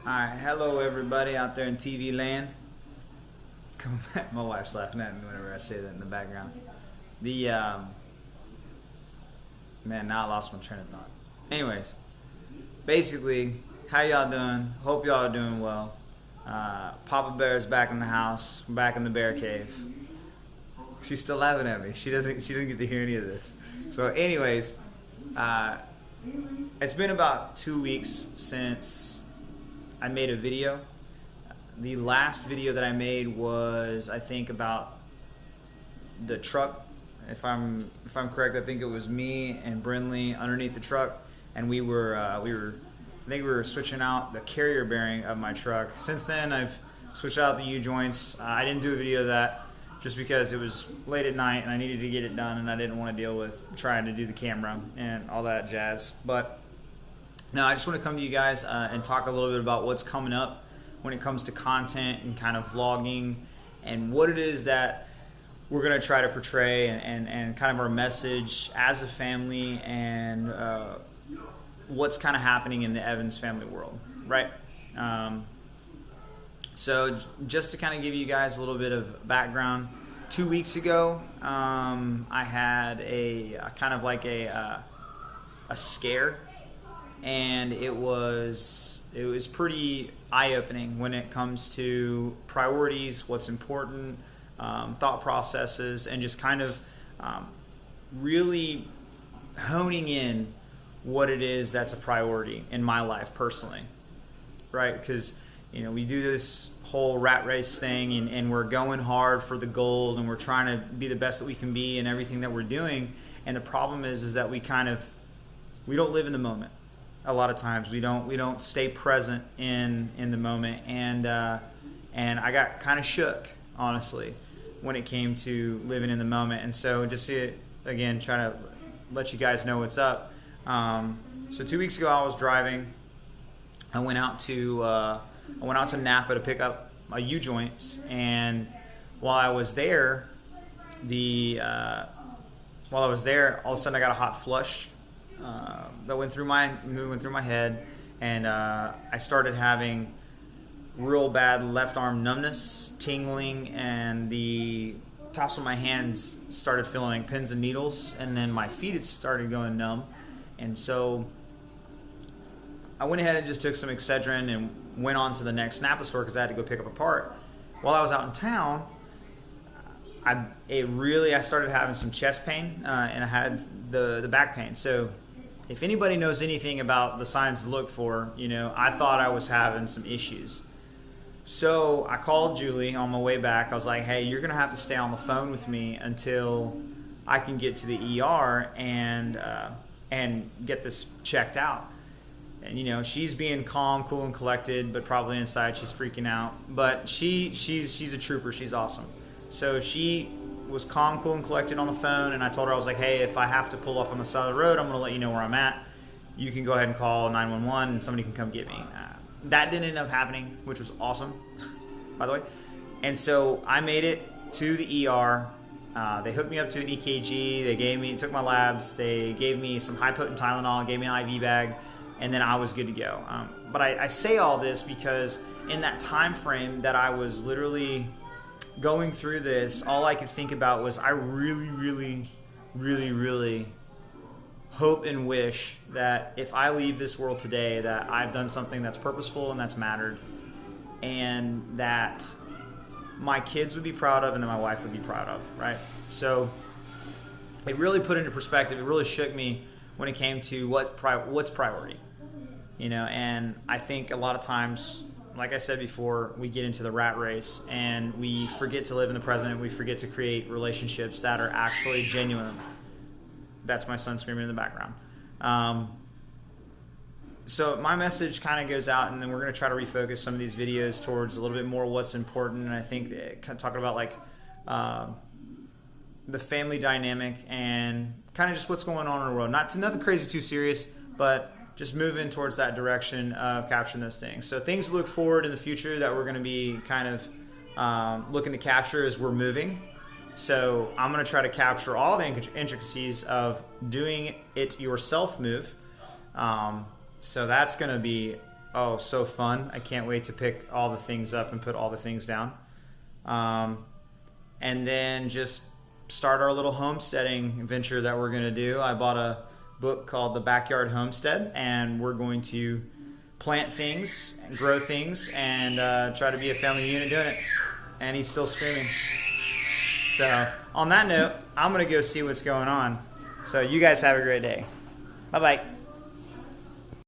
Alright, hello everybody out there in TV land. Come back. My wife's laughing at me whenever I say that in the background. The, man, now I lost my train of thought. Anyways, basically, how y'all doing? Hope y'all are doing well. Papa Bear's back in the house, back in the bear cave. She's still laughing at me. She didn't get to hear any of this. So anyways, it's been about 2 weeks since I made a video. The last video that I made was, I think, about the truck. If I'm correct, I think it was me and Brinley underneath the truck, and we were switching out the carrier bearing of my truck. Since then, I've switched out the U-joints. I didn't do a video of that just because it was late at night and I needed to get it done, and I didn't want to deal with trying to do the camera and all that jazz. But no, I just want to come to you guys and talk a little bit about what's coming up when it comes to content and kind of vlogging and what it is that we're going to try to portray and kind of our message as a family and what's kind of happening in the Evans family world, right? So just to kind of give you guys a little bit of background, 2 weeks ago, I had a kind of like a scare, and it was pretty eye-opening when it comes to priorities, what's important, thought processes, and just kind of really honing in what it is that's a priority in my life personally, right? Because we do this whole rat race thing, and we're going hard for the gold, and we're trying to be the best that we can be in everything that we're doing. And the problem is that we don't live in the moment. A lot of times we don't stay present in the moment, and I got kind of shook, honestly, when it came to living in the moment. And so just to, again, try to let you guys know what's up. So 2 weeks ago I was driving. I went out to Napa to pick up my U-joints, and while I was there, all of a sudden I got a hot flush that went through my head, and I started having real bad left arm numbness, tingling, and the tops of my hands started feeling like pins and needles, and then my feet had started going numb. And so I went ahead and just took some Excedrin and went on to the next Napa store because I had to go pick up a part. While I was out in town, I started having some chest pain, and I had the back pain. So if anybody knows anything about the signs to look for, I thought I was having some issues. So I called Julie on my way back. I was like, hey, you're going to have to stay on the phone with me until I can get to the ER and get this checked out. And she's being calm, cool, and collected, but probably inside she's freaking out. But she's a trooper. She's awesome. So she was calm, cool, and collected on the phone, and I told her, I was like, hey, if I have to pull off on the side of the road, I'm going to let you know where I'm at. You can go ahead and call 911 and somebody can come get me. That didn't end up happening, which was awesome, by the way. And so I made it to the ER. They hooked me up to an EKG. They took my labs. They gave me some high-potent Tylenol, gave me an IV bag, and then I was good to go. But I say all this because in that time frame that I was literally going through this, all I could think about was I really, really, really, really hope and wish that if I leave this world today, that I've done something that's purposeful and that's mattered, and that my kids would be proud of and that my wife would be proud of, right? So it really put into perspective, it really shook me when it came to what's priority, and I think a lot of times, like I said before, we get into the rat race and we forget to live in the present. We forget to create relationships that are actually genuine. That's my son screaming in the background. So my message kind of goes out, and then we're going to try to refocus some of these videos towards a little bit more what's important. And I think kind of talking about like the family dynamic and kind of just what's going on in the world. Nothing crazy too serious, but just moving towards that direction of capturing those things. So things to look forward in the future that we're going to be kind of looking to capture as we're moving. So I'm going to try to capture all the intricacies of doing it yourself move. So that's going to be oh, so fun. I can't wait to pick all the things up and put all the things down. And then just start our little homesteading venture that we're going to do. I bought a book called The Backyard Homestead, and we're going to plant things, grow things, and try to be a family unit doing it. And he's still screaming. So on that note, I'm going to go see what's going on. So you guys have a great day. Bye-bye.